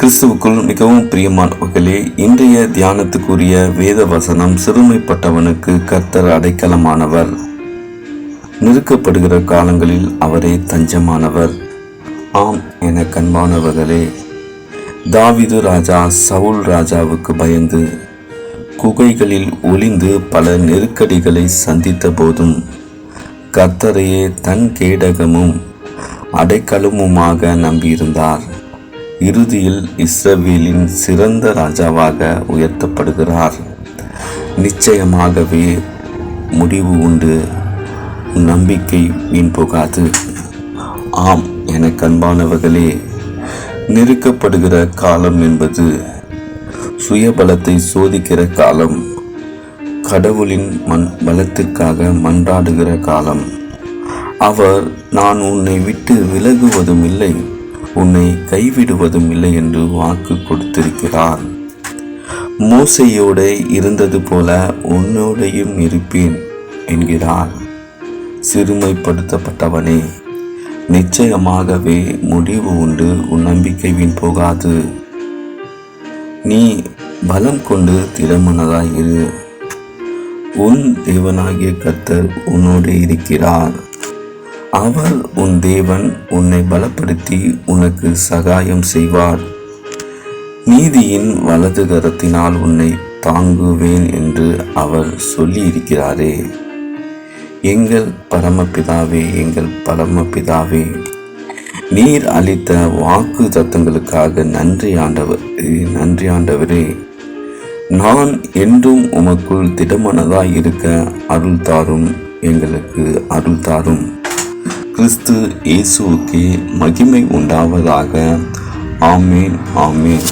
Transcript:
கிறிஸ்துவுக்குள் மிகவும் பிரியமானவர்களே, இன்றைய தியானத்துக்குரிய வேத வசனம், சிறுமைப்பட்டவனுக்கு கர்த்தர் அடைக்கலமானவர், நெருக்கப்படுகிற காலங்களில் அவரே தஞ்சமானவர். ஆம் என கண்பானவர்களே, தாவீது ராஜா சவுல் ராஜாவுக்கு பயந்து குகைகளில் ஒளிந்து பல நெருக்கடிகளை சந்தித்த போதும் கர்த்தரையே தன் கேடகமும் அடைக்கலமுமாக நம்பியிருந்தார். இறுதியில் இஸ்ரவேலின் சிறந்த ராஜாவாக உயர்த்தப்படுகிறார். நிச்சயமாகவே முடிவு உண்டு, நம்பிக்கை வீண் போகாது. ஆம் என கண்பானவர்களே, நெருக்கப்படுகிற காலம் என்பது சுயபலத்தை சோதிக்கிற காலம், கடவுளின் பலத்திற்காக மன்றாடுகிற காலம். அவர் நான் உன்னை விட்டு விலகுவதும் இல்லை, உன்னை கைவிடுவதும் இல்லை என்று வாக்கு கொடுத்திருக்கிறார். மோசையோட இருந்தது போல உன்னோடையும் இருப்பேன் என்கிறார். சிறுமைப்படுத்தப்பட்டவனே, நிச்சயமாகவே முடிவு உண்டு, உன் நம்பிக்கை வீண் போகாது. நீ பலம் கொண்டு திடமனதாயிரு, உன் தேவனாகிய கர்த்தர் உன்னோடு இருக்கிறார். அவர் உன் தேவன், உன்னை பலப்படுத்தி உனக்கு சகாயம் செய்வார். நீதியின் வலது கரத்தினால் உன்னை தாங்குவேன் என்று அவர் சொல்லி இருக்கிறாரே. எங்கள் பரமபிதாவே, எங்கள் பரமபிதாவே, நீர் அளித்த வாக்கு தத்தங்களுக்காக நன்றி ஆண்டவரே. நான் என்றும் உமக்குள் திடமனதாய் இருக்க அருள் தாரும், எங்களுக்கு அருள் தாரும். கிறிஸ்து இயேசுவுக்கே மகிமை உண்டாவதாக. ஆமேன், ஆமேன்.